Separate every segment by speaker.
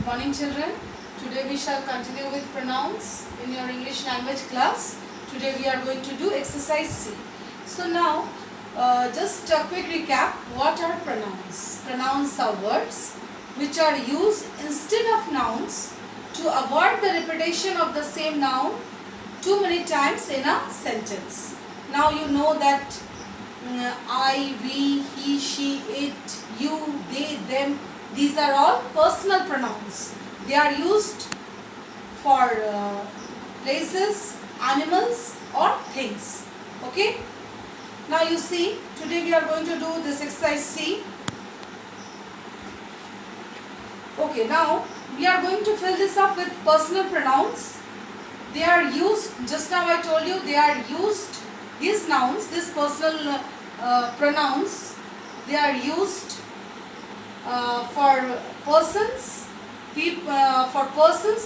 Speaker 1: morning children. Today we shall continue with pronouns in your English language class. Today we are going to do exercise C. So now just a quick recap. What are pronouns? Pronouns are words which are used instead of nouns to avoid the repetition of the same noun too many times in a sentence. Now you know that I, we, he, she, it, you, they, them, these are all personal pronouns. They are used for places, animals or things. Okay? Now you see, today we are going to do this exercise C. Okay, now we are going to fill this up with personal pronouns. They are used, just now I told you, they are used, these nouns, these personal pronouns, they are used for persons,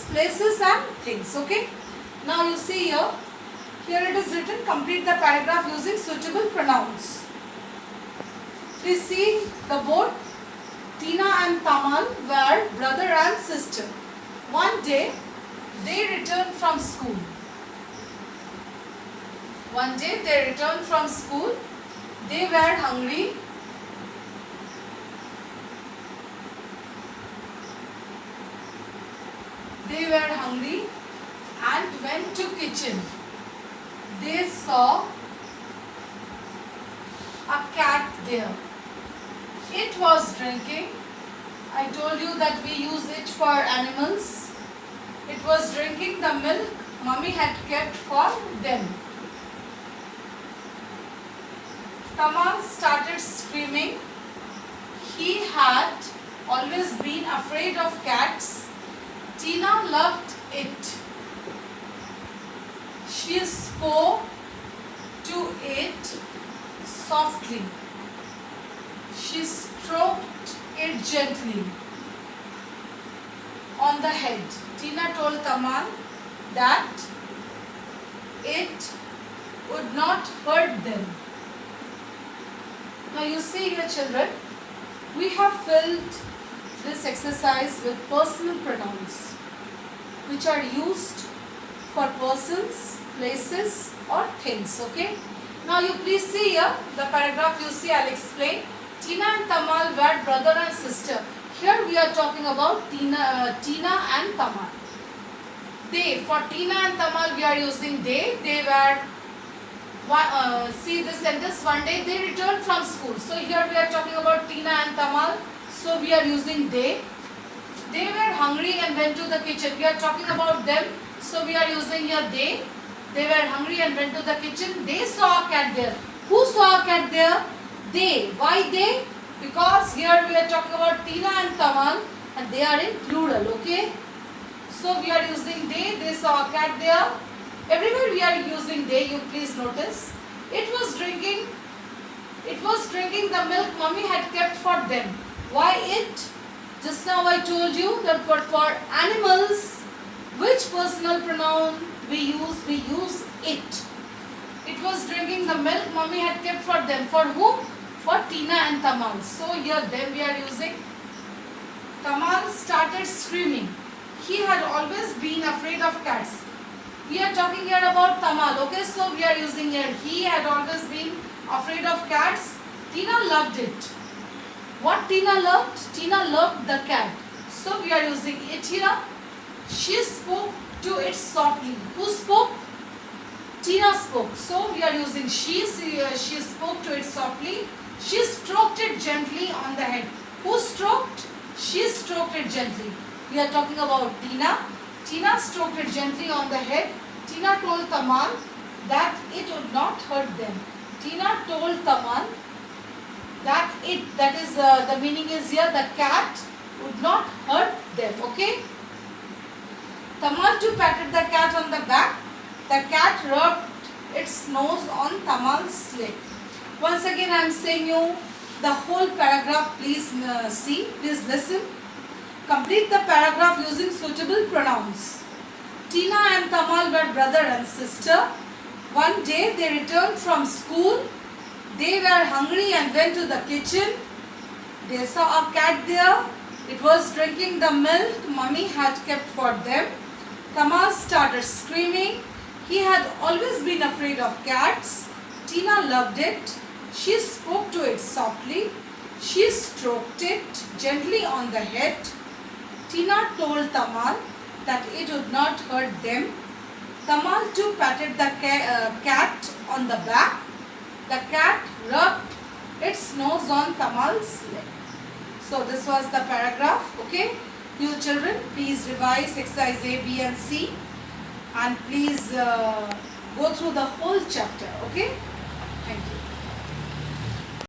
Speaker 1: places and things. Okay. Now you see here it is written, complete the paragraph using suitable pronouns. Please see the board. Tina and Tamal were brother and sister. One day they returned from school. One day they returned from school. They were hungry. They were hungry and went to kitchen. They saw a cat there. It was drinking. I told you that we use it for animals. It was drinking the milk Mummy had kept for them. Tamal started screaming. He had always been afraid of cats. Tina loved it. She spoke to it softly. She stroked it gently on the head. Tina told Tamal that it would not hurt them. Now you see here children, we have filled this exercise with personal pronouns which are used for persons, places or things. Okay. Now you please see here the paragraph you see, I'll explain. Tina and Tamal were brother and sister. Here we are talking about Tina and Tamal. They, for Tina and Tamal we are using they. They were, see this sentence, one day they returned from school. So here we are talking about Tina and Tamal. So we are using they. They were hungry and went to the kitchen. We are talking about them. So we are using here they. They were hungry and went to the kitchen. They saw a cat there. Who saw a cat there? They. Why they? Because here we are talking about Tina and Tamal and they are in plural. Okay. So we are using they. They saw a cat there. Everywhere we are using they. You please notice. It was drinking the milk Mummy had kept for them. Why it? Just now I told you that for animals, which personal pronoun we use it. It was drinking the milk Mummy had kept for them. For whom? For Tina and Tamal. So here then we are using. Tamal started screaming. He had always been afraid of cats. We are talking here about Tamal. Okay, so we are using here. He had always been afraid of cats. Tina loved it. What Tina loved? Tina loved the cat. So we are using it here. She spoke to it softly. Who spoke? Tina spoke. So we are using she. She spoke to it softly. She stroked it gently on the head. Who stroked? She stroked it gently. We are talking about Tina. Tina stroked it gently on the head. Tina told Tamal that it would not hurt them. Tina told Tamal that the meaning is here, the cat would not hurt them. Okay. Tamal too patted the cat on the back. The cat rubbed its nose on Tamal's leg. Once again I am saying you the whole paragraph. Please see, please listen. Complete the paragraph using suitable pronouns. Tina and Tamal were brother and sister. One day they returned from school. They were hungry and went to the kitchen. They saw a cat there. It It was drinking the milk mummy had kept for them. Tamal started screaming. He had always been afraid of cats. Tina loved it. She spoke to it softly. She stroked it gently on the head. Tina told Tamal that it would not hurt them. Tamal too patted the cat on the back. The cat rubbed its nose on Tamal's leg. So this was the paragraph. Okay, you children, please revise exercise A, B and C, and please go through the whole chapter. Okay, thank you.